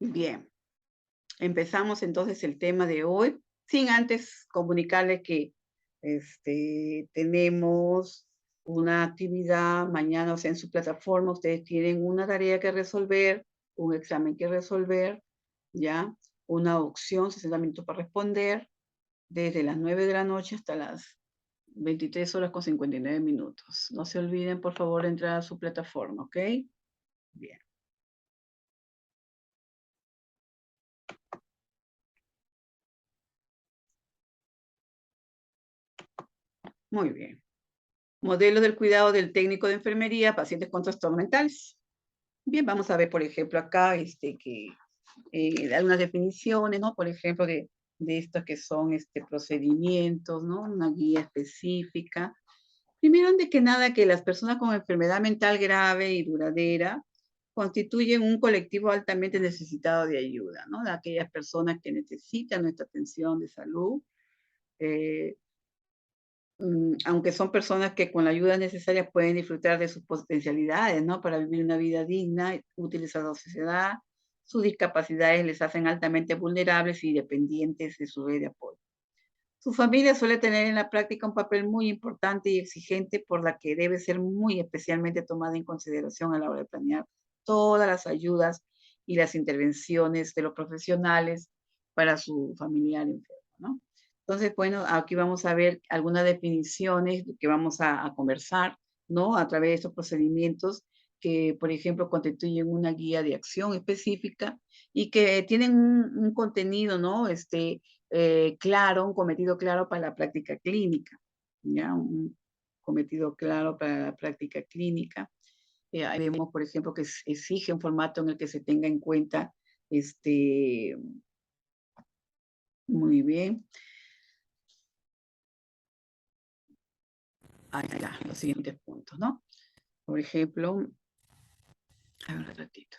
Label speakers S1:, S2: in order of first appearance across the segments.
S1: Bien, empezamos entonces el tema de hoy, sin antes comunicarles que tenemos una actividad mañana, o sea, en su plataforma ustedes tienen una tarea que resolver, un examen que resolver, ¿ya? Una opción, 60 minutos para responder, desde las 9 de la noche hasta las 23 horas con 59 minutos. No se olviden, por favor, de entrar a su plataforma, ¿ok? Bien, muy bien. Modelo del cuidado del técnico de enfermería, pacientes con trastornos mentales. Bien, vamos a ver, por ejemplo, acá que hay unas definiciones, ¿no? Por ejemplo, de estos que son procedimientos, ¿no? Una guía específica. Primero, antes que nada, que las personas con enfermedad mental grave y duradera constituyen un colectivo altamente necesitado de ayuda, ¿no? De aquellas personas que necesitan nuestra atención de salud. eh, Aunque son personas que con la ayuda necesaria pueden disfrutar de sus potencialidades, ¿no? Para vivir una vida digna, útiles a la sociedad, sus discapacidades les hacen altamente vulnerables y dependientes de su red de apoyo. Su familia suele tener en la práctica un papel muy importante y exigente por la que debe ser muy especialmente tomada en consideración a la hora de planear todas las ayudas y las intervenciones de los profesionales para su familiar enfermo, ¿no? Entonces, bueno, aquí vamos a ver algunas definiciones que vamos a conversar, ¿no? A través de estos procedimientos que, por ejemplo, constituyen una guía de acción específica y que tienen un contenido, ¿no? Claro, un cometido claro para la práctica clínica, ¿ya? Un cometido claro para la práctica clínica. Ahí vemos, por ejemplo, que exige un formato en el que se tenga en cuenta, este, muy bien, ahí está, los siguientes puntos, ¿no? Por ejemplo, a ver un ratito.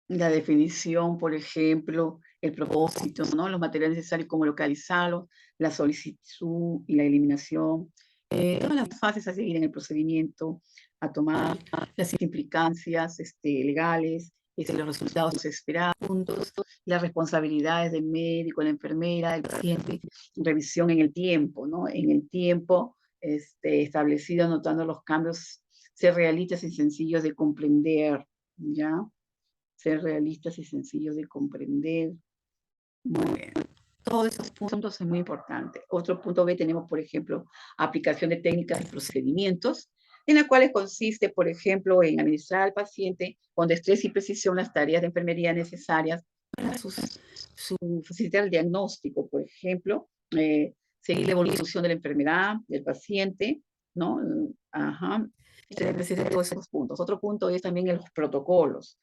S1: La definición, por ejemplo, el propósito, ¿no? Los materiales necesarios, cómo localizarlos, la solicitud y la eliminación, todas las fases a seguir en el procedimiento, a tomar las implicancias legales, los resultados esperados, puntos, las responsabilidades del médico, la enfermera, del paciente, revisión en el tiempo, ¿no? En el tiempo establecido, anotando los cambios, ser realistas y sencillos de comprender, ¿ya? Ser realistas y sencillos de comprender. Muy bien. Todos esos puntos son muy importantes. Otro punto B tenemos, por ejemplo, aplicación de técnicas y procedimientos, en las cuales consiste, por ejemplo, en administrar al paciente con destreza y precisión las tareas de enfermería necesarias para facilitar el diagnóstico, por ejemplo, seguir la evolución de la enfermedad del paciente, ¿no? Ajá. Necesita todos esos puntos. Otro punto es también los protocolos.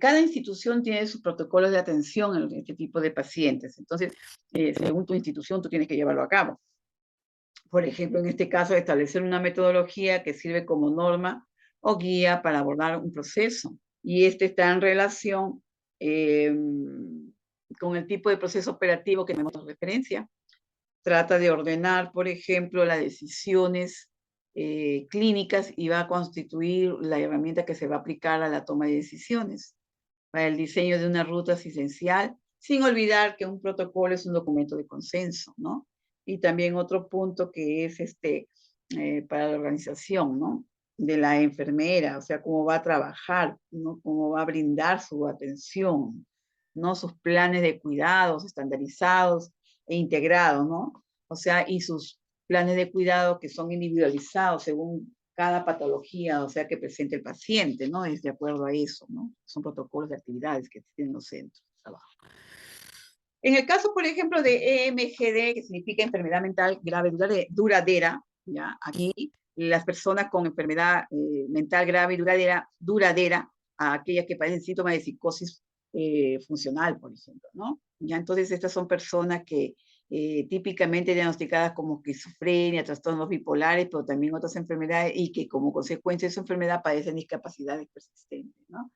S1: Cada institución tiene sus protocolos de atención en este tipo de pacientes. Entonces, según tu institución, tú tienes que llevarlo a cabo. Por ejemplo, en este caso, establecer una metodología que sirve como norma o guía para abordar un proceso. Y este está en relación eh, con el tipo de proceso operativo que tenemos referencia. Trata de ordenar, por ejemplo, las decisiones clínicas y va a constituir la herramienta que se va a aplicar a la toma de decisiones para el diseño de una ruta asistencial, sin olvidar que un protocolo es un documento de consenso, ¿no? Y también otro punto que es para la organización, ¿no? De la enfermera, o sea, cómo va a trabajar, ¿no? Cómo va a brindar su atención, ¿no? Sus planes de cuidados estandarizados e integrados, ¿no? O sea, y sus planes de cuidado que son individualizados según cada patología, o sea, que presente el paciente, ¿no? Es de acuerdo a eso, ¿no? Son protocolos de actividades que tienen los centros de trabajo. En el caso, por ejemplo, de EMGD, que significa enfermedad mental grave duradera, ¿ya? Aquí las personas con enfermedad mental grave y duradera, a aquellas que padecen síntomas de psicosis funcional, por ejemplo, ¿no? Ya entonces estas son personas que típicamente diagnosticadas como esquizofrenia, trastornos bipolares, pero también otras enfermedades y que como consecuencia de su enfermedad padecen discapacidades persistentes, ¿no?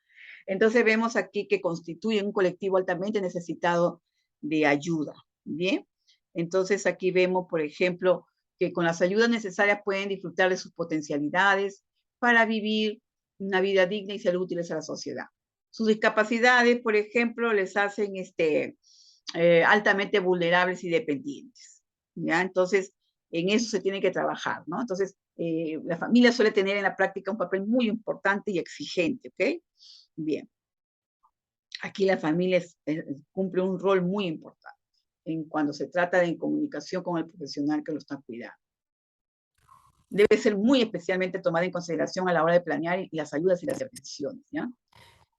S1: Entonces vemos aquí que constituyen un colectivo altamente necesitado de ayuda, ¿bien? Entonces aquí vemos, por ejemplo, que con las ayudas necesarias pueden disfrutar de sus potencialidades para vivir una vida digna y ser útiles a la sociedad. Sus discapacidades, por ejemplo, les hacen altamente vulnerables y dependientes, ¿ya? Entonces, en eso se tiene que trabajar, ¿no? Entonces, la familia suele tener en la práctica un papel muy importante y exigente, ¿ok? Bien. Aquí la familia cumple un rol muy importante en cuando se trata de comunicación con el profesional que lo está cuidando. Debe ser muy especialmente tomada en consideración a la hora de planear las ayudas y las intervenciones, ¿ya?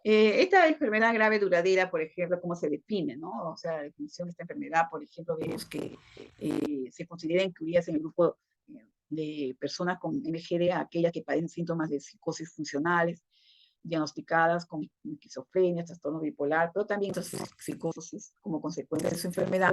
S1: Esta enfermedad grave duradera, por ejemplo, ¿cómo se define, no? O sea, la definición de esta enfermedad, por ejemplo, vemos que se considera incluidas en el grupo de personas con MGD, aquellas que padecen síntomas de psicosis funcionales, diagnosticadas con esquizofrenia, trastorno bipolar, pero también psicosis como consecuencia de su enfermedad.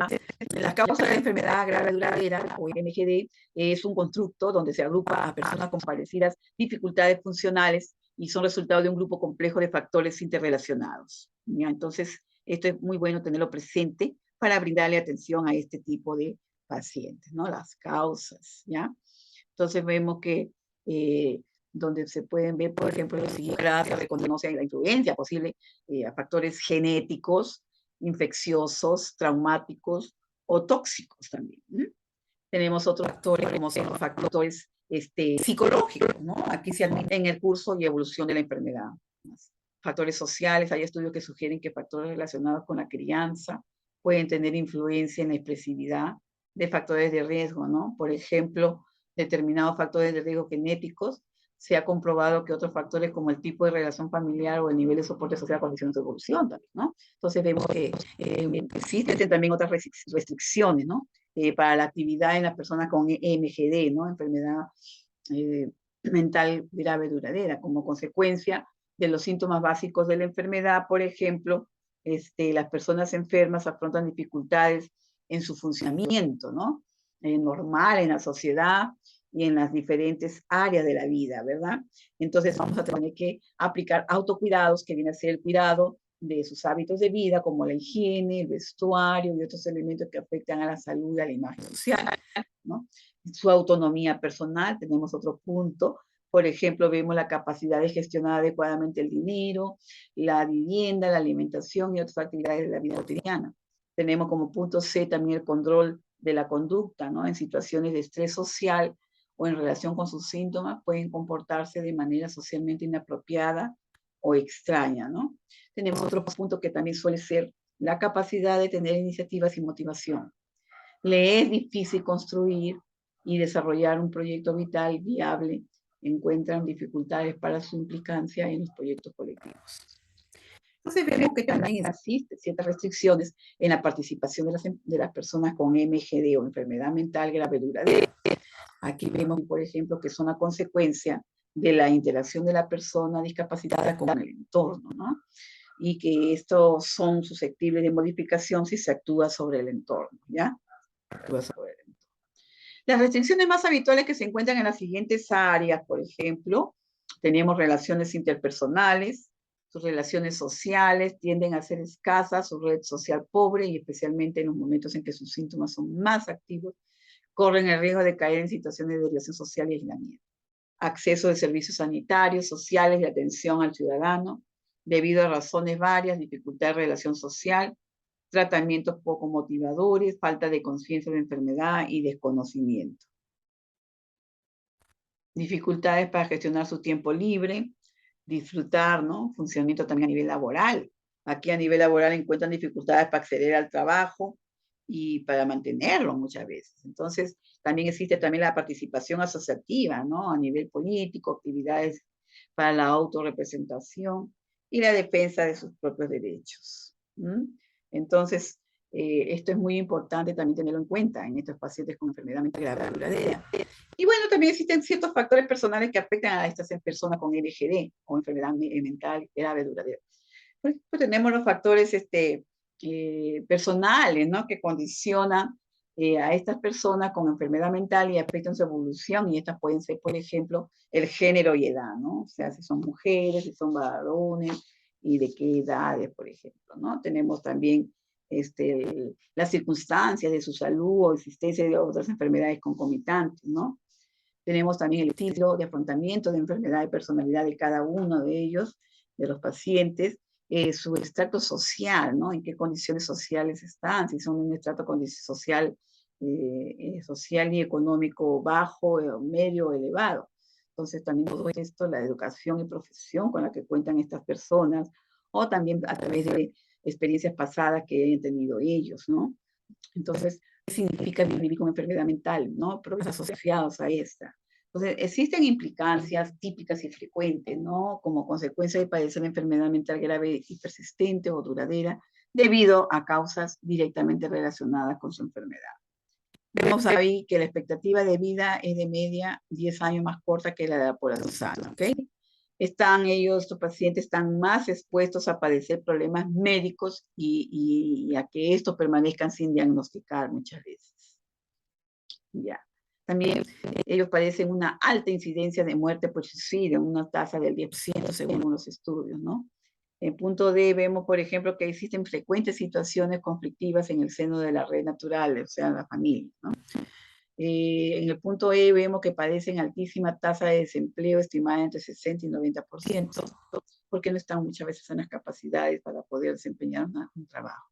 S1: La causa de la enfermedad grave duradera, o MGD, es un constructo donde se agrupa a personas con parecidas dificultades funcionales y son resultado de un grupo complejo de factores interrelacionados. ¿Ya? Entonces, esto es muy bueno tenerlo presente para brindarle atención a este tipo de pacientes, ¿no? Las causas, ¿ya? Entonces vemos que donde se pueden ver, por ejemplo, los siguientes se reconoce la influencia posible a factores genéticos, infecciosos, traumáticos o tóxicos también. Tenemos otros factores como son los factores psicológicos, ¿no? Aquí se admiten el curso y evolución de la enfermedad. Factores sociales, hay estudios que sugieren que factores relacionados con la crianza pueden tener influencia en la expresividad de factores de riesgo, ¿no? Por ejemplo, determinados factores de riesgo genéticos, se ha comprobado que otros factores como el tipo de relación familiar o el nivel de soporte social condicionan su evolución también, ¿no? Entonces vemos que existen también otras restricciones, ¿no? Para la actividad en las personas con MGD, ¿no? Enfermedad mental grave duradera, como consecuencia de los síntomas básicos de la enfermedad, por ejemplo, las personas enfermas afrontan dificultades en su funcionamiento, ¿no? Normal en la sociedad y en las diferentes áreas de la vida, ¿verdad? Entonces vamos a tener que aplicar autocuidados, que viene a ser el cuidado de sus hábitos de vida, como la higiene, el vestuario y otros elementos que afectan a la salud y a la imagen social, ¿no? Su autonomía personal, tenemos otro punto. Por ejemplo, vemos la capacidad de gestionar adecuadamente el dinero, la vivienda, la alimentación y otras actividades de la vida cotidiana. Tenemos como punto C también el control de la conducta, ¿no? En situaciones de estrés social o en relación con sus síntomas, pueden comportarse de manera socialmente inapropiada o extraña, ¿no? Tenemos otro punto que también suele ser la capacidad de tener iniciativas y motivación. Le es difícil construir y desarrollar un proyecto vital viable, encuentran dificultades para su implicancia en los proyectos colectivos. Entonces vemos que también existen ciertas restricciones en la participación de las personas con MGD o enfermedad mental grave duradera. Aquí vemos, por ejemplo, que son a consecuencia de la interacción de la persona discapacitada con el entorno, ¿no? Y que estos son susceptibles de modificación si se actúa sobre el entorno, ¿ya? Las restricciones más habituales que se encuentran en las siguientes áreas, por ejemplo, tenemos relaciones interpersonales, sus relaciones sociales tienden a ser escasas, su red social pobre y especialmente en los momentos en que sus síntomas son más activos, corren el riesgo de caer en situaciones de desviación social y aislamiento. Acceso de servicios sanitarios, sociales y atención al ciudadano, debido a razones varias, dificultad de relación social, tratamientos poco motivadores, falta de conciencia de enfermedad y desconocimiento. Dificultades para gestionar su tiempo libre, disfrutar, ¿no? Funcionamiento también a nivel laboral. Aquí a nivel laboral encuentran dificultades para acceder al trabajo y para mantenerlo muchas veces. Entonces, también existe también la participación asociativa, ¿no? A nivel político, actividades para la autorrepresentación y la defensa de sus propios derechos. Entonces, esto es muy importante también tenerlo en cuenta en estos pacientes con enfermedad mental grave duradera. Y bueno, también existen ciertos factores personales que afectan a estas personas con LGD o enfermedad mental grave duradera. Pues tenemos los factores personales, ¿no? Que condicionan a estas personas con enfermedad mental y afectan su evolución, y estas pueden ser, por ejemplo, el género y edad, ¿no? O sea, si son mujeres, si son varones, y de qué edades, por ejemplo, ¿no? Tenemos también las circunstancias de su salud o existencia de otras enfermedades concomitantes, ¿no? Tenemos también el estilo de afrontamiento de enfermedad y personalidad de cada uno de ellos, de los pacientes, su estrato social, ¿no? En qué condiciones sociales están, si son en un estrato social, social y económico bajo, medio o elevado. Entonces también todo esto, la educación y profesión con la que cuentan estas personas, o también a través de experiencias pasadas que hayan tenido ellos, ¿no? Entonces, ¿qué significa vivir con enfermedad mental? ¿No? Problemas asociados a esta. Entonces, existen implicancias típicas y frecuentes, ¿no? Como consecuencia de padecer una enfermedad mental grave y persistente o duradera, debido a causas directamente relacionadas con su enfermedad. Vemos ahí que la expectativa de vida es de media 10 años más corta que la de la población sana, ¿ok? Estos pacientes están más expuestos a padecer problemas médicos y a que estos permanezcan sin diagnosticar muchas veces. Ya. También ellos padecen una alta incidencia de muerte por suicidio, una tasa del 10% según los estudios, ¿no? En punto D vemos, por ejemplo, que existen frecuentes situaciones conflictivas en el seno de la red natural, o sea, la familia, ¿no? En el punto E vemos que padecen altísima tasa de desempleo estimada entre 60 y 90%, porque no están muchas veces en las capacidades para poder desempeñar un trabajo.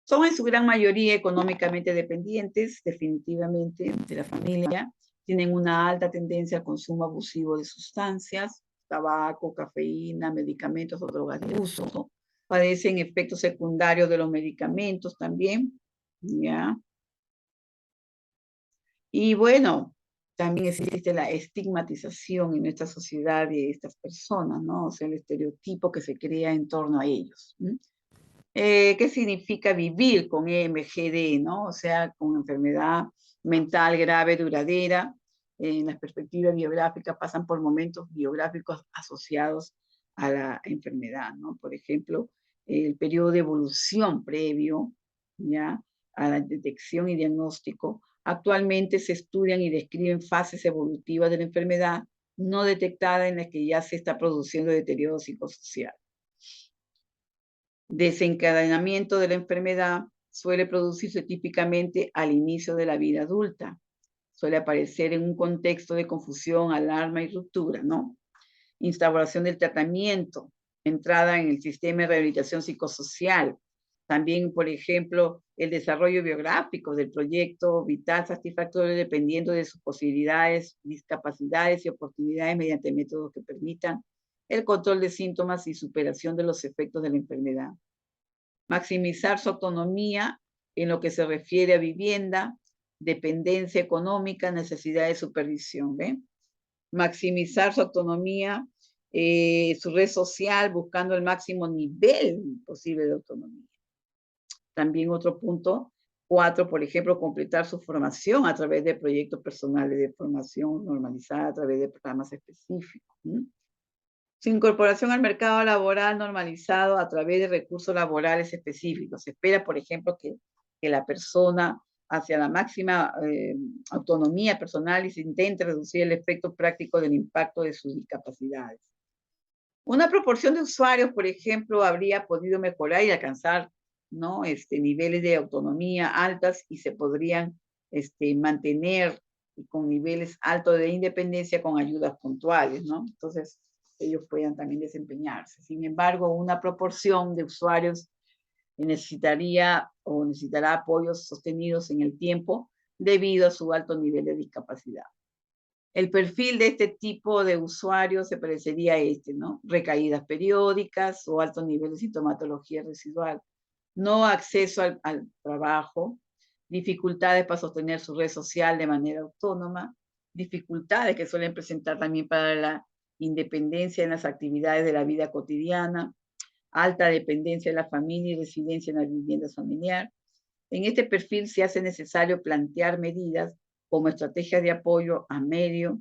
S1: Son en su gran mayoría económicamente dependientes, definitivamente, de la familia. Tienen una alta tendencia al consumo abusivo de sustancias, tabaco, cafeína, medicamentos o drogas de uso. Padecen efectos secundarios de los medicamentos también, ¿ya? Y bueno, también existe la estigmatización en nuestra sociedad de estas personas, ¿no? O sea, el estereotipo que se crea en torno a ellos. ¿Qué significa vivir con EMGD, ¿no? O sea, con enfermedad mental grave, duradera. En las perspectivas biográficas pasan por momentos biográficos asociados a la enfermedad, ¿no? Por ejemplo, el periodo de evolución previo, ¿ya? A la detección y diagnóstico. Actualmente se estudian y describen fases evolutivas de la enfermedad no detectada en las que ya se está produciendo deterioro psicosocial. Desencadenamiento de la enfermedad suele producirse típicamente al inicio de la vida adulta. Suele aparecer en un contexto de confusión, alarma y ruptura, ¿no? Instauración del tratamiento, entrada en el sistema de rehabilitación psicosocial. También, por ejemplo, el desarrollo biográfico del proyecto vital satisfactorio dependiendo de sus posibilidades, discapacidades y oportunidades mediante métodos que permitan el control de síntomas y superación de los efectos de la enfermedad. Maximizar su autonomía en lo que se refiere a vivienda, dependencia económica, necesidad de supervisión, ¿ven? Maximizar su autonomía, su red social, buscando el máximo nivel posible de autonomía. También otro punto, 4, por ejemplo, completar su formación a través de proyectos personales de formación normalizada a través de programas específicos. Su incorporación al mercado laboral normalizado a través de recursos laborales específicos. Se espera, por ejemplo, que la persona hacia la máxima autonomía personal y se intente reducir el efecto práctico del impacto de sus discapacidades. Una proporción de usuarios, por ejemplo, habría podido mejorar y alcanzar, ¿no? Niveles de autonomía altas y se podrían mantener con niveles altos de independencia con ayudas puntuales, ¿no? Entonces, ellos puedan también desempeñarse. Sin embargo, una proporción de usuarios necesitaría o necesitará apoyos sostenidos en el tiempo debido a su alto nivel de discapacidad. El perfil de este tipo de usuario se parecería a ¿no? Recaídas periódicas o alto nivel de sintomatología residual, no acceso al trabajo, dificultades para sostener su red social de manera autónoma, dificultades que suelen presentar también para la independencia en las actividades de la vida cotidiana, alta dependencia de la familia y residencia en la vivienda familiar. En este perfil se hace necesario plantear medidas como estrategias de apoyo a medio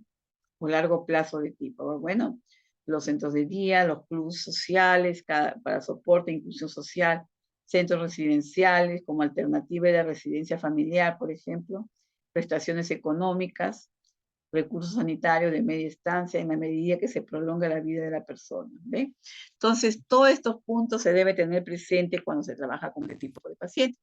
S1: o largo plazo de tipo. Bueno, los centros de día, los clubes sociales para soporte e inclusión social, centros residenciales como alternativa de la residencia familiar, por ejemplo, prestaciones económicas, recursos sanitarios de media estancia en la medida que se prolonga la vida de la persona. ¿Ve? Entonces, todos estos puntos se debe tener presente cuando se trabaja con este tipo de pacientes.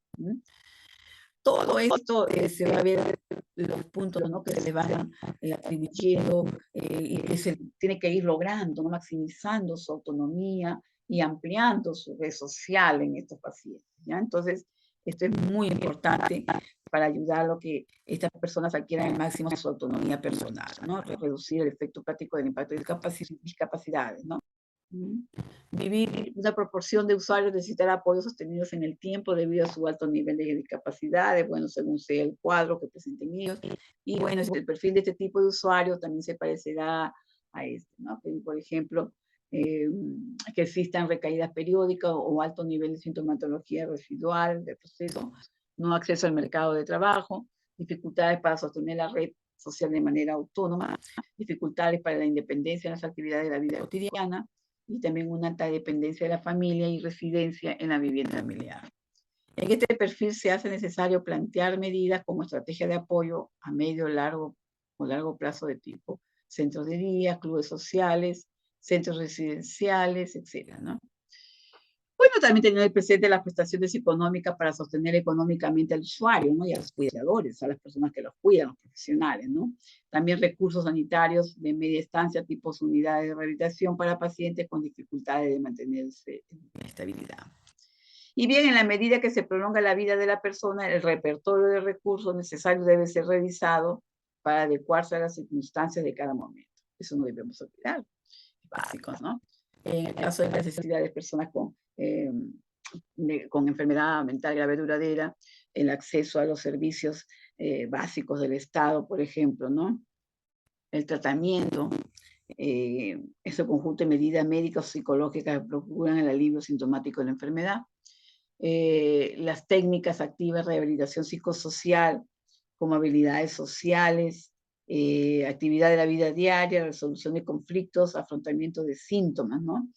S1: Todo esto se va a ver los puntos, ¿no?, que se van atribuyendo y que se tiene que ir logrando, ¿no?, maximizando su autonomía y ampliando su red social en estos pacientes, ¿ya? Entonces, esto es muy importante para ayudar a lo que estas personas adquieran al máximo su autonomía personal, ¿no? Reducir el efecto práctico del impacto de discapacidades, ¿no? Mm. Vivir una proporción de usuarios necesitará apoyos sostenidos en el tiempo debido a su alto nivel de discapacidades, bueno, según sea el cuadro que presenten ellos. Y bueno, el perfil de este tipo de usuario también se parecerá a este, ¿no? Que, por ejemplo, eh, que existan recaídas periódicas o alto nivel de sintomatología residual del proceso, no acceso al mercado de trabajo, dificultades para sostener la red social de manera autónoma, dificultades para la independencia en las actividades de la vida cotidiana, y también una alta dependencia de la familia y residencia en la vivienda familiar. En este perfil se hace necesario plantear medidas como estrategia de apoyo a medio, largo o largo plazo de tipo centros de día, clubes sociales, centros residenciales, etcétera, ¿no? Bueno, también tener presente las prestaciones económicas para sostener económicamente al usuario, ¿no?, y a los cuidadores, a las personas que los cuidan, los profesionales, ¿no? También recursos sanitarios de media estancia, tipos unidades de rehabilitación para pacientes con dificultades de mantenerse en estabilidad. Y bien, en la medida que se prolonga la vida de la persona, el repertorio de recursos necesarios debe ser revisado para adecuarse a las circunstancias de cada momento. Eso no debemos olvidar, básicos, ¿no? En el caso de las necesidades de personas con enfermedad mental grave duradera, el acceso a los servicios básicos del Estado, por ejemplo, ¿no? El tratamiento, ese conjunto de medidas médicas o psicológicas que procuran el alivio sintomático de la enfermedad, las técnicas activas de rehabilitación psicosocial, como habilidades sociales, actividad de la vida diaria, resolución de conflictos, afrontamiento de síntomas, ¿no?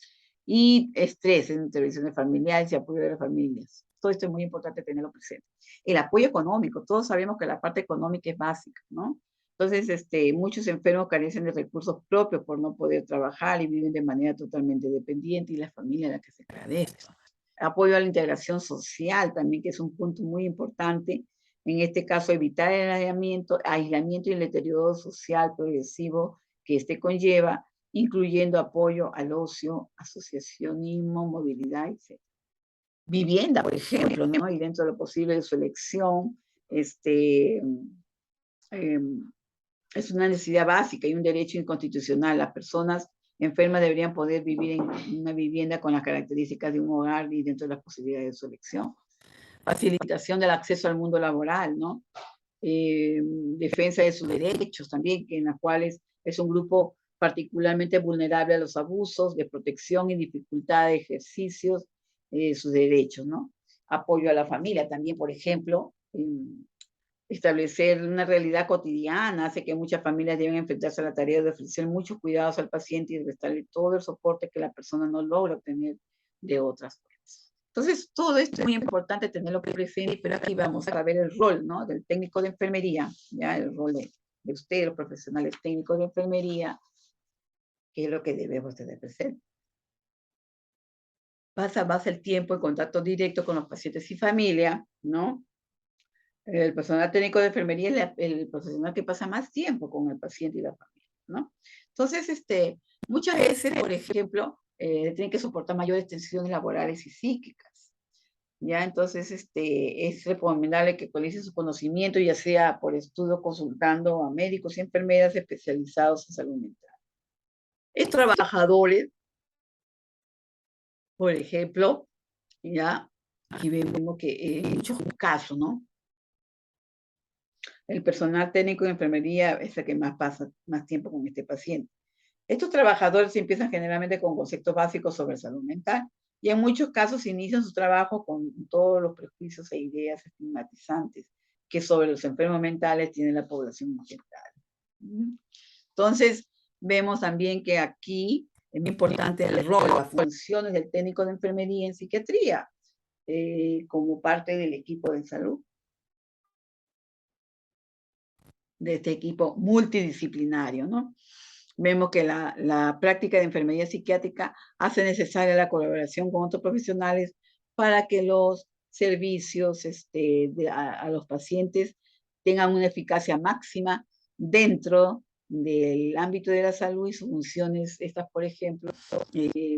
S1: Y estrés en intervenciones familiares y apoyo de las familias. Todo esto es muy importante tenerlo presente. El apoyo económico, todos sabemos que la parte económica es básica, ¿no? Entonces, muchos enfermos carecen de recursos propios por no poder trabajar y viven de manera totalmente dependiente y la familia es la que se agradece. Apoyo a la integración social también, que es un punto muy importante. En este caso, evitar el aislamiento y el deterioro social progresivo que este conlleva, incluyendo apoyo al ocio, asociacionismo, movilidad, etc. Vivienda, por ejemplo, ¿no? Y dentro de lo posible de su elección, em, es una necesidad básica y un derecho inconstitucional. Las personas enfermas deberían poder vivir en una vivienda con las características de un hogar y dentro de las posibilidades de su elección. Facilitación del acceso al mundo laboral, ¿no? Defensa de sus derechos también, que en las cuales es un grupo particularmente vulnerable a los abusos, de protección y dificultad de ejercicios de sus derechos, ¿no? Apoyo a la familia también, por ejemplo, establecer una realidad cotidiana hace que muchas familias deben enfrentarse a la tarea de ofrecer muchos cuidados al paciente y de prestarle todo el soporte que la persona no logra obtener de otras formas. Entonces, todo esto es muy importante tenerlo presente, pero aquí vamos a ver el rol, ¿no?, del técnico de enfermería, ya el rol de usted, los profesionales técnicos de enfermería, que es lo que debemos tener presente. Pasa más el tiempo en contacto directo con los pacientes y familia, ¿no? El personal técnico de enfermería es el profesional que pasa más tiempo con el paciente y la familia, ¿no? Entonces, muchas veces, por ejemplo, tienen que soportar mayores tensiones laborales y psíquicas, ¿ya? Entonces, es recomendable que actualicen su conocimiento, ya sea por estudio, consultando a médicos y enfermeras especializados en salud mental. Estos trabajadores, por ejemplo, ya, aquí vemos que en muchos casos, ¿no?, el personal técnico de enfermería es el que más pasa más tiempo con este paciente. Estos trabajadores empiezan generalmente con conceptos básicos sobre salud mental y en muchos casos inician su trabajo con todos los prejuicios e ideas estigmatizantes que sobre los enfermos mentales tiene la población en general. Entonces, vemos también que aquí es muy importante el rol, las funciones del técnico de enfermería en psiquiatría como parte del equipo de salud, de este equipo multidisciplinario, ¿no? Vemos que la práctica de enfermería psiquiátrica hace necesaria la colaboración con otros profesionales para que los servicios a los pacientes tengan una eficacia máxima dentro del ámbito de la salud y sus funciones, estas, por ejemplo,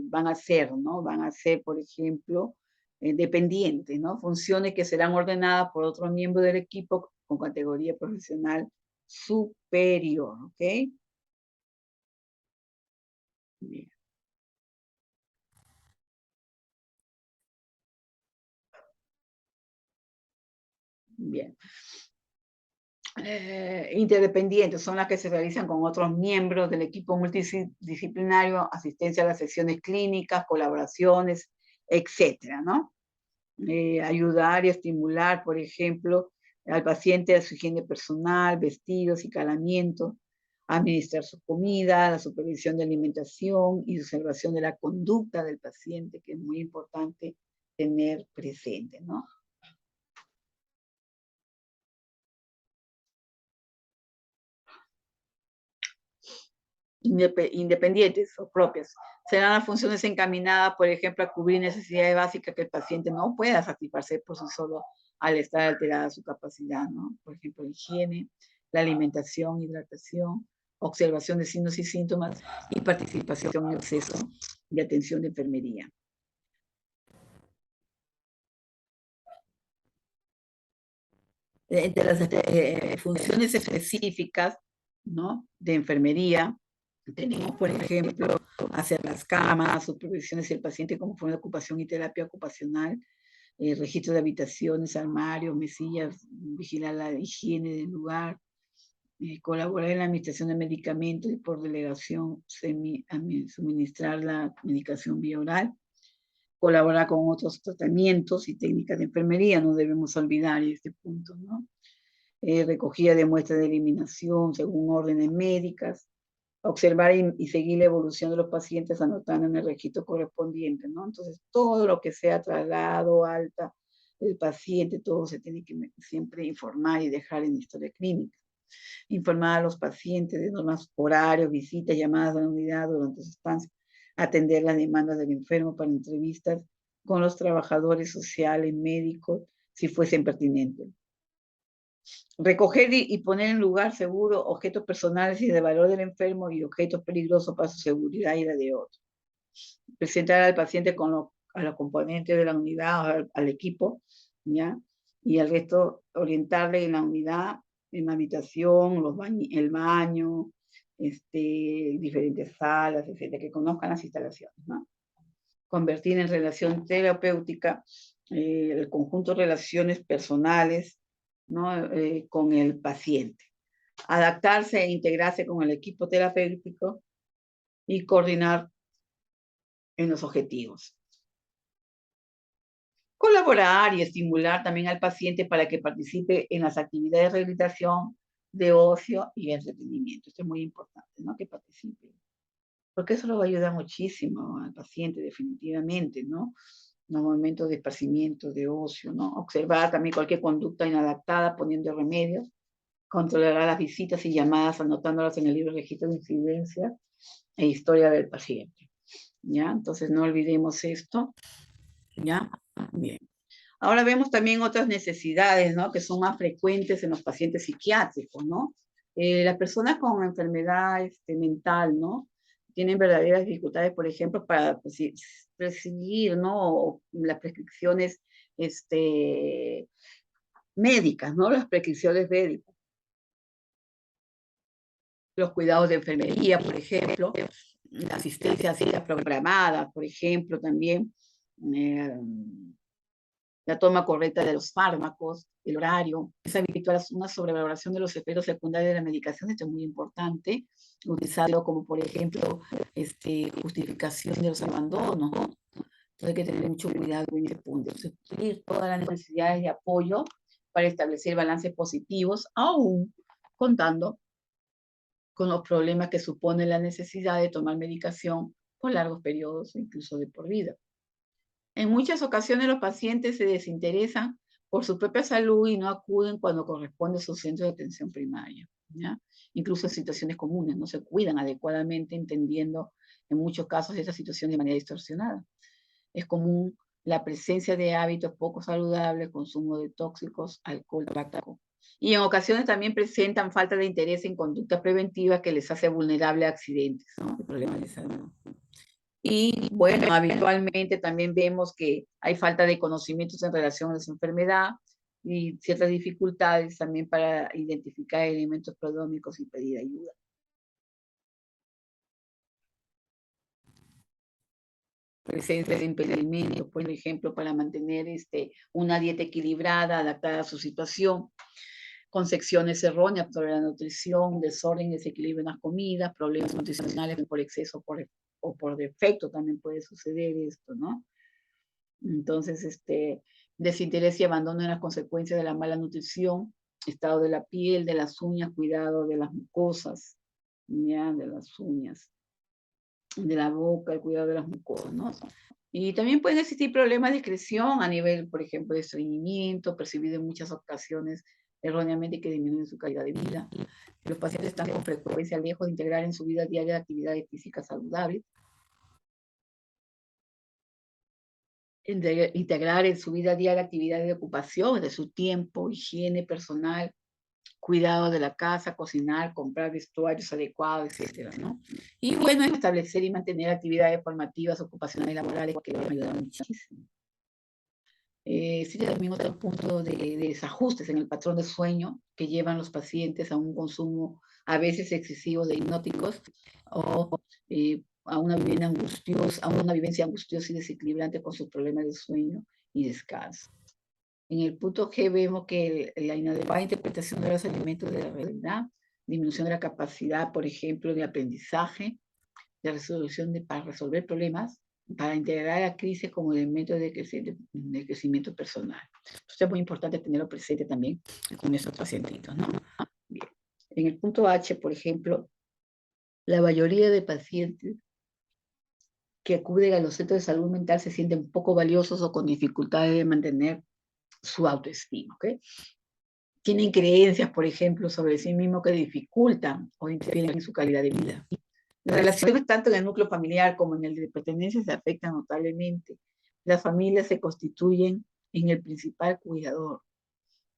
S1: van a ser, ¿no? Van a ser, por ejemplo, dependientes, ¿no? Funciones que serán ordenadas por otro miembro del equipo con categoría profesional superior, ¿ok? Bien. Bien. Interdependientes son las que se realizan con otros miembros del equipo multidisciplinario, asistencia a las sesiones clínicas, colaboraciones, etcétera, ¿no? Ayudar y estimular, por ejemplo, al paciente a su higiene personal, vestidos y calamiento, administrar su comida, la supervisión de alimentación y observación de la conducta del paciente, que es muy importante tener presente, ¿no? Independientes o propias. Serán las funciones encaminadas, por ejemplo, a cubrir necesidades básicas que el paciente no pueda satisfacer por sí solo al estar alterada su capacidad, ¿no? Por ejemplo, higiene, la alimentación, hidratación, observación de signos y síntomas y participación en el proceso de atención de enfermería. De las funciones específicas, ¿no? De enfermería, tenemos, por ejemplo, hacer las camas, supervisiones del paciente como forma de ocupación y terapia ocupacional, registro de habitaciones, armarios, mesillas, vigilar la higiene del lugar, colaborar en la administración de medicamentos y por delegación suministrar la medicación vía oral, colaborar con otros tratamientos y técnicas de enfermería, no debemos olvidar este punto, ¿no? Recogida de muestras de eliminación según órdenes médicas, observar y seguir la evolución de los pacientes anotando en el registro correspondiente, ¿no? Entonces, todo lo que sea traslado, alta del paciente, todo se tiene que siempre informar y dejar en historia clínica. Informar a los pacientes de normas horarios, visitas, llamadas a la unidad durante su estancia, atender las demandas del enfermo para entrevistas con los trabajadores sociales, médicos, si fuesen pertinentes. Recoger y poner en lugar seguro objetos personales y de valor del enfermo y objetos peligrosos para su seguridad y la de otros. Presentar al paciente a los componentes de la unidad, al equipo, ¿ya? Y al resto orientarle en la unidad, en la habitación, el baño, diferentes salas, etcétera, que conozcan las instalaciones, ¿no? Convertir en relación terapéutica el conjunto de relaciones personales, ¿no? Con el paciente. Adaptarse e integrarse con el equipo terapéutico y coordinar en los objetivos. Colaborar y estimular también al paciente para que participe en las actividades de rehabilitación, de ocio y entretenimiento. Esto es muy importante, ¿no? Que participe. Porque eso lo va a ayudar muchísimo al paciente, definitivamente, ¿no? Los momentos de esparcimiento, de ocio, ¿no? Observar también cualquier conducta inadaptada, poniendo remedios, controlar las visitas y llamadas, anotándolas en el libro de registro de incidencia e historia del paciente, ¿ya? Entonces no olvidemos esto, ¿ya? Bien. Ahora vemos también otras necesidades, ¿no? Que son más frecuentes en los pacientes psiquiátricos, ¿no? Las personas con enfermedad mental, ¿no? Tienen verdaderas dificultades, por ejemplo, para recibir, ¿no? Las prescripciones médicas, ¿no? Las prescripciones médicas. Los cuidados de enfermería, por ejemplo, la asistencia a citas programadas, por ejemplo, también. Eh, la toma correcta de los fármacos, el horario, es habitual una sobrevaloración de los efectos secundarios de la medicación, esto es muy importante, utilizarlo como, por ejemplo, justificación de los abandonos, ¿no? Entonces hay que tener mucho cuidado en ese punto, suplir todas las necesidades de apoyo para establecer balances positivos, aún contando con los problemas que supone la necesidad de tomar medicación por largos periodos, incluso de por vida. En muchas ocasiones los pacientes se desinteresan por su propia salud y no acuden cuando corresponde a su centro de atención primaria, ¿ya? Incluso en situaciones comunes, no se cuidan adecuadamente, entendiendo en muchos casos esa situación de manera distorsionada. Es común la presencia de hábitos poco saludables, consumo de tóxicos, alcohol, tabaco. Y en ocasiones también presentan falta de interés en conductas preventivas que les hace vulnerable a accidentes, ¿no? Problemas de salud. Y bueno, habitualmente también vemos que hay falta de conocimientos en relación a esa enfermedad y ciertas dificultades también para identificar elementos prodrómicos y pedir ayuda. Presencia de impedimentos, por ejemplo, para mantener una dieta equilibrada, adaptada a su situación, concepciones erróneas sobre la nutrición, desorden, desequilibrio en las comidas, problemas nutricionales por exceso o por defecto también puede suceder esto, ¿no? Entonces, desinterés y abandono en las consecuencias de la mala nutrición, estado de la piel, de las uñas, cuidado de las mucosas, ya, de las uñas, de la boca, el cuidado de las mucosas, ¿no? Y también pueden existir problemas de excreción a nivel, por ejemplo, de estreñimiento, percibido en muchas ocasiones erróneamente que disminuyen su calidad de vida. Los pacientes están con frecuencia lejos de integrar en su vida diaria actividades físicas saludables. Integrar en su vida diaria actividades de ocupación, de su tiempo, higiene personal, cuidado de la casa, cocinar, comprar vestuarios adecuados, etcétera, ¿no? Y bueno, establecer y mantener actividades formativas, ocupacionales y laborales que van a ayudar muchísimo. Existe también otro punto de desajustes en el patrón de sueño que llevan los pacientes a un consumo a veces excesivo de hipnóticos o a una vivencia angustiosa y desequilibrante con sus problemas de sueño y descanso. En el punto G vemos que la inadecuada interpretación de los elementos de la realidad, disminución de la capacidad, por ejemplo, de aprendizaje, de resolución para resolver problemas, para integrar la crisis como elemento de crecimiento personal. Entonces es muy importante tenerlo presente también con estos pacientitos, ¿no? Bien. En el punto H, por ejemplo, la mayoría de pacientes que acuden a los centros de salud mental se sienten poco valiosos o con dificultades de mantener su autoestima, ¿ok? Tienen creencias, por ejemplo, sobre sí mismos que dificultan o interfieren en su calidad de vida. Las relaciones tanto en el núcleo familiar como en el de pertenencia se afectan notablemente. Las familias se constituyen en el principal cuidador.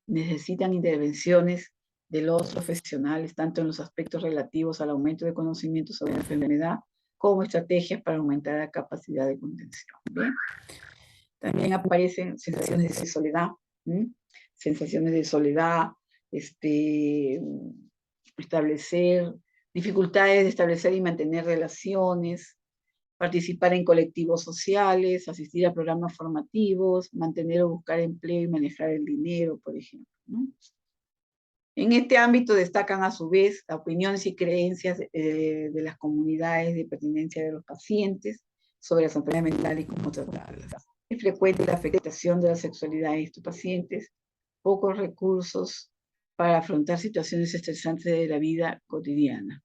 S1: Necesitan intervenciones de los profesionales, tanto en los aspectos relativos al aumento de conocimiento sobre la enfermedad, como estrategias para aumentar la capacidad de contención. ¿Bien? También aparecen sensaciones de soledad, ¿sí? Sensaciones de soledad, establecer dificultades de establecer y mantener relaciones, participar en colectivos sociales, asistir a programas formativos, mantener o buscar empleo y manejar el dinero, por ejemplo, ¿no? En este ámbito destacan a su vez opiniones y creencias de las comunidades de pertenencia de los pacientes sobre las enfermedades mentales y cómo tratarlas. Es frecuente la afectación de la sexualidad de estos pacientes, pocos recursos para afrontar situaciones estresantes de la vida cotidiana.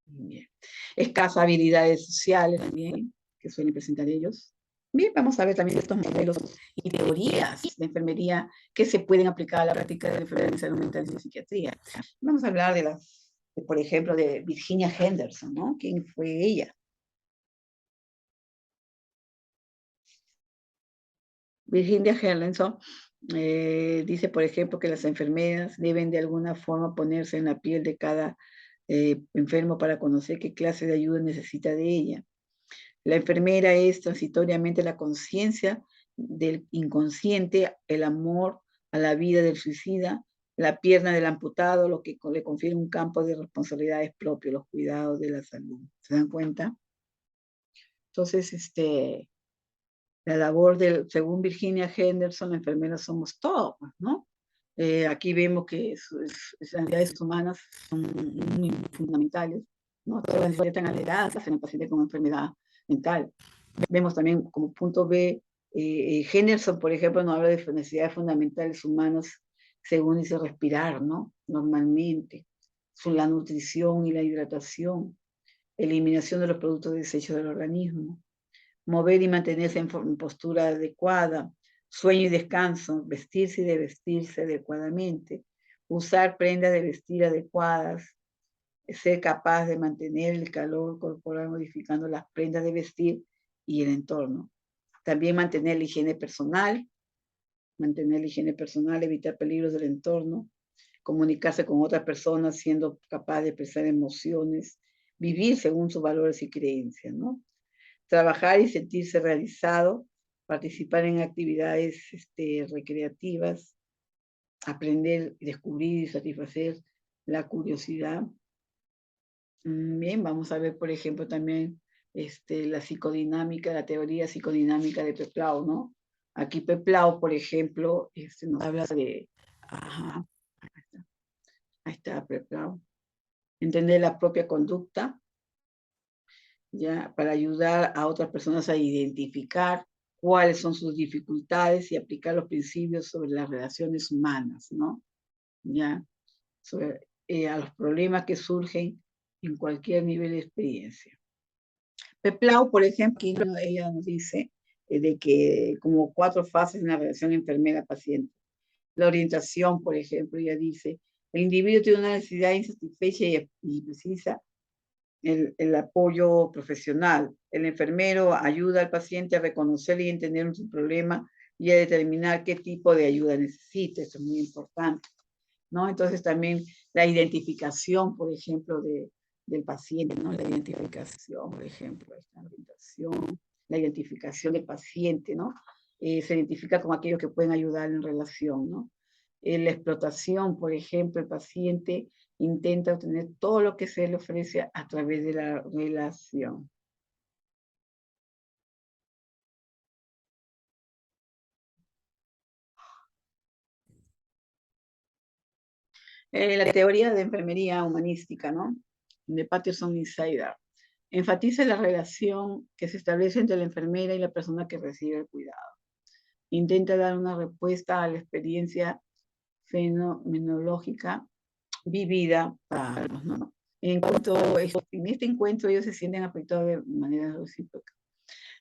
S1: Bien. Escasas habilidades sociales también, que suelen presentar ellos. Bien, vamos a ver también estos modelos y teorías de enfermería que se pueden aplicar a la práctica de la enfermedad de salud mental y psiquiatría. Vamos a hablar por ejemplo, de Virginia Henderson, ¿no? ¿Quién fue ella? Virginia Henderson dice, por ejemplo, que las enfermeras deben de alguna forma ponerse en la piel de cada enfermo para conocer qué clase de ayuda necesita de ella. La enfermera es transitoriamente la conciencia del inconsciente, el amor a la vida del suicida, la pierna del amputado, lo que le confiere un campo de responsabilidades propios, los cuidados de la salud. ¿Se dan cuenta? Entonces, la labor según Virginia Henderson, la enfermera somos todos, ¿no? Aquí vemos que las entidades humanas son muy fundamentales, ¿no? Todas las están alegadas en el paciente con enfermedad mental. Vemos también como punto B, Henderson, por ejemplo, nos habla de necesidades fundamentales humanas, según dice respirar, ¿no? Normalmente, la nutrición y la hidratación, eliminación de los productos desechos del organismo, mover y mantenerse en postura adecuada, sueño y descanso, vestirse y de vestirse adecuadamente, usar prendas de vestir adecuadas, ser capaz de mantener el calor corporal modificando las prendas de vestir y el entorno. También mantener la higiene personal, evitar peligros del entorno, comunicarse con otras personas siendo capaz de expresar emociones, vivir según sus valores y creencias, ¿no? Trabajar y sentirse realizado, participar en actividades recreativas, aprender, descubrir y satisfacer la curiosidad. Bien, vamos a ver, por ejemplo, también la psicodinámica, la teoría psicodinámica de Peplau, ¿no? Aquí Peplau, por ejemplo, nos habla de, ajá, ahí está Peplau, entender la propia conducta, ya, para ayudar a otras personas a identificar cuáles son sus dificultades y aplicar los principios sobre las relaciones humanas, ¿no? Ya, sobre, a los problemas que surgen en cualquier nivel de experiencia. Peplau, por ejemplo, ella nos dice de que como 4 fases en la relación enfermera-paciente. La orientación, por ejemplo, ella dice, el individuo tiene una necesidad insatisfecha y precisa el apoyo profesional. El enfermero ayuda al paciente a reconocer y entender su problema y a determinar qué tipo de ayuda necesita. Eso es muy importante, ¿no? Entonces también la identificación, por ejemplo, del paciente, ¿no? La identificación, por ejemplo, esta orientación, la identificación del paciente, ¿no? Se identifica como aquellos que pueden ayudar en relación, ¿no? La explotación, por ejemplo, el paciente intenta obtener todo lo que se le ofrece a través de la relación. La teoría de enfermería humanística, ¿no? De Patterson y Seider. Enfatiza la relación que se establece entre la enfermera y la persona que recibe el cuidado. Intenta dar una respuesta a la experiencia fenomenológica vivida para los, ¿no? En este encuentro ellos se sienten afectados de manera recíproca.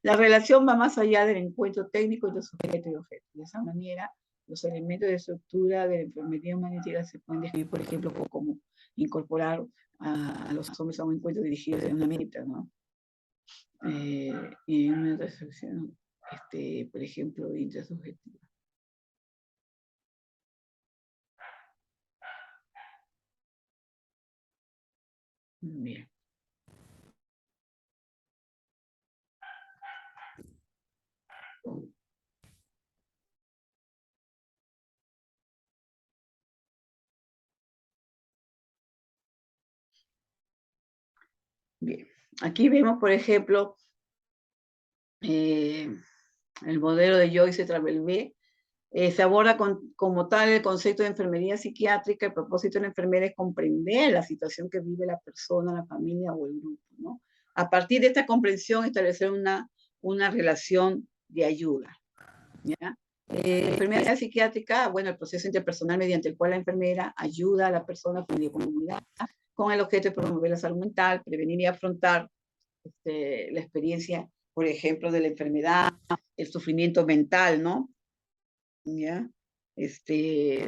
S1: La relación va más allá del encuentro técnico entre sujeto y objeto. De esa manera, los elementos de estructura de la enfermería humanística se pueden describir, por ejemplo, como incorporar a los hombres a un encuentro dirigido a una meta, ¿no? Y una transacción, por ejemplo, intersubjetiva. Bien. Bien. Aquí vemos, por ejemplo, el modelo de Joyce Travelvé. Se aborda como tal el concepto de enfermería psiquiátrica. El propósito de la enfermera es comprender la situación que vive la persona, la familia o el grupo, ¿no? A partir de esta comprensión, establecer una relación de ayuda, ¿ya? Enfermería psiquiátrica, bueno, el proceso interpersonal mediante el cual la enfermera ayuda a la persona, familia y comunidad con el objeto de promover la salud mental, prevenir y afrontar la experiencia, por ejemplo, de la enfermedad, el sufrimiento mental, ¿no? ¿Ya? Y si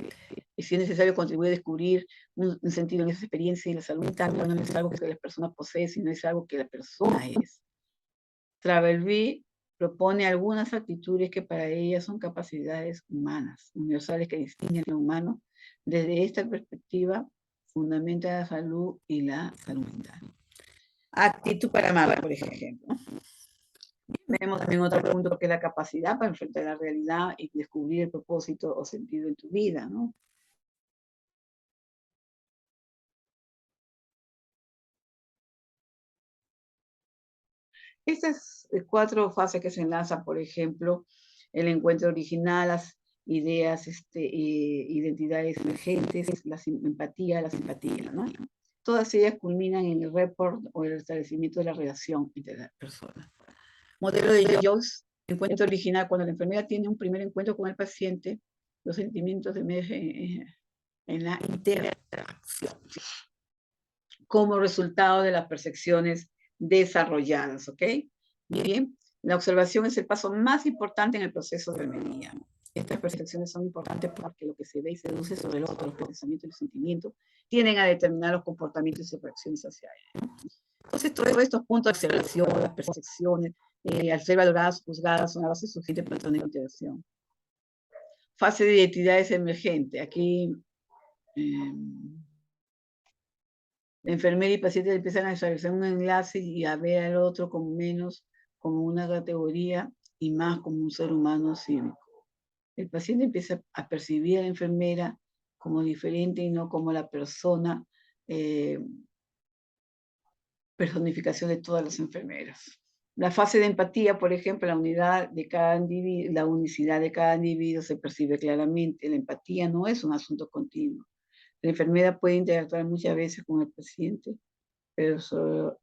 S1: es necesario contribuir a descubrir un sentido en esa experiencia, y la salud mental no es algo que la persona posee, sino es algo que la persona es. Travelby propone algunas actitudes que para ella son capacidades humanas, universales que distinguen lo humano. Desde esta perspectiva, fundamenta la salud y la salud mental. Actitud para amar, por ejemplo. Vemos también otro punto que es la capacidad para enfrentar la realidad y descubrir el propósito o sentido en tu vida, ¿no? Estas 4 fases que se enlazan, por ejemplo, el encuentro original, las ideas, identidades emergentes, la empatía, la simpatía, ¿no? Todas ellas culminan en el report o el establecimiento de la relación entre las personas. Modelo de Joyce, encuentro original, cuando la enfermera tiene un primer encuentro con el paciente, los sentimientos emergen en la interacción como resultado de las percepciones desarrolladas, ¿ok? Bien, la observación es el paso más importante en el proceso de enfermería. Estas percepciones son importantes porque lo que que se ve y se deduce sobre el otro, los pensamientos y los sentimientos, tienden a determinar los comportamientos y reacciones hacia él. Entonces, todos estos puntos de observación, las percepciones, al ser valoradas, juzgadas, son la base suficiente para patrón de interacción. Fase de identidades emergentes. Aquí, la enfermera y paciente empiezan a establecer un enlace y a ver al otro como menos como una categoría y más como un ser humano cívico. El paciente empieza a percibir a la enfermera como diferente y no como la persona, personificación de todas las enfermeras. La fase de empatía, por ejemplo, la unidad de cada individuo, la unicidad de cada individuo se percibe claramente. La empatía no es un asunto continuo. La enfermera puede interactuar muchas veces con el paciente, pero solo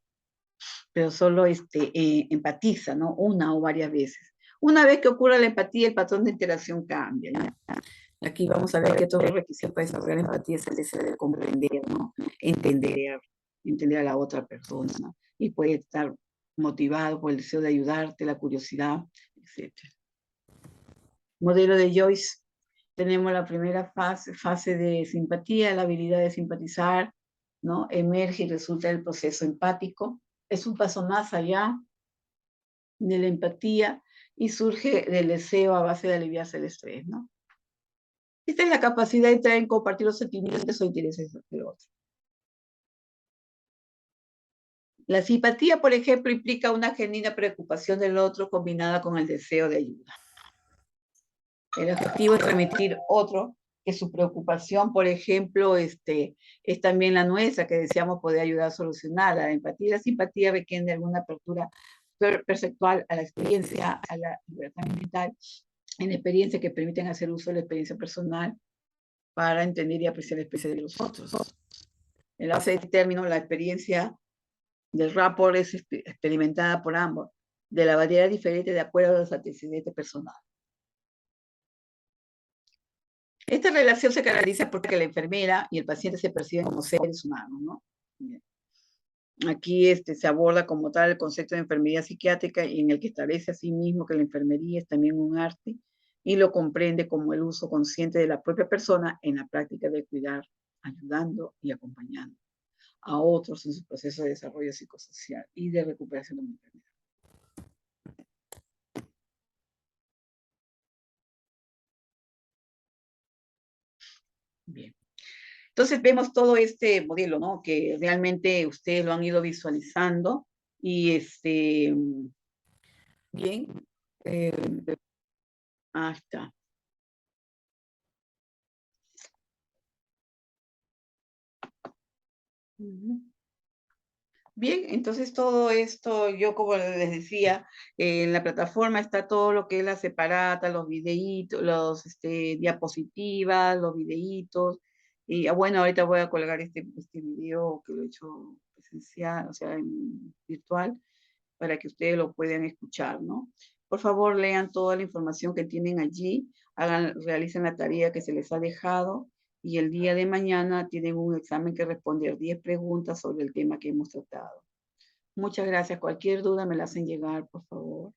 S1: empatiza, ¿no? Una o varias veces. Una vez que ocurre la empatía, el patrón de interacción cambia, ¿no? Aquí vamos a ver que todo requisito para desarrollar empatía es el deseo de comprender, ¿no? Entender a la otra persona, ¿no? Y puede estar motivado por el deseo de ayudarte, la curiosidad, etc. Modelo de Joyce. Tenemos la primera fase de simpatía, la habilidad de simpatizar, ¿no? Emerge y resulta del proceso empático. Es un paso más allá de la empatía y surge del deseo a base de aliviarse el estrés, ¿no? Esta es la capacidad de entrar en compartir los sentimientos o intereses del otro. La simpatía, por ejemplo, implica una genuina preocupación del otro combinada con el deseo de ayuda. El objetivo es transmitir otro que su preocupación, por ejemplo, es también la nuestra, que deseamos poder ayudar a solucionar. La empatía y la simpatía requieren de alguna apertura perceptual a la experiencia, a la libertad mental, en experiencias que permiten hacer uso de la experiencia personal para entender y apreciar la experiencia de los otros. En la base del término, la experiencia del rapport es experimentada por ambos, de la manera diferente de acuerdo a los antecedentes personales. Esta relación se caracteriza porque la enfermera y el paciente se perciben como seres humanos, ¿no? Aquí se aborda como tal el concepto de enfermería psiquiátrica y en el que establece a sí mismo que la enfermería es también un arte y lo comprende como el uso consciente de la propia persona en la práctica de cuidar, ayudando y acompañando a otros en su proceso de desarrollo psicosocial y de recuperación de una enfermedad. Bien. Entonces vemos todo este modelo, ¿no? Que realmente ustedes lo han ido visualizando y bien, está. Bien, entonces todo esto, yo como les decía, en la plataforma está todo lo que es la separata, los videitos, los diapositivas, los videitos. Y bueno, ahorita voy a colgar este video que lo he hecho presencial, o sea, virtual, para que ustedes lo puedan escuchar, ¿no? Por favor, lean toda la información que tienen allí, realicen la tarea que se les ha dejado y el día de mañana tienen un examen que responder 10 preguntas sobre el tema que hemos tratado. Muchas gracias. Cualquier duda me la hacen llegar, por favor.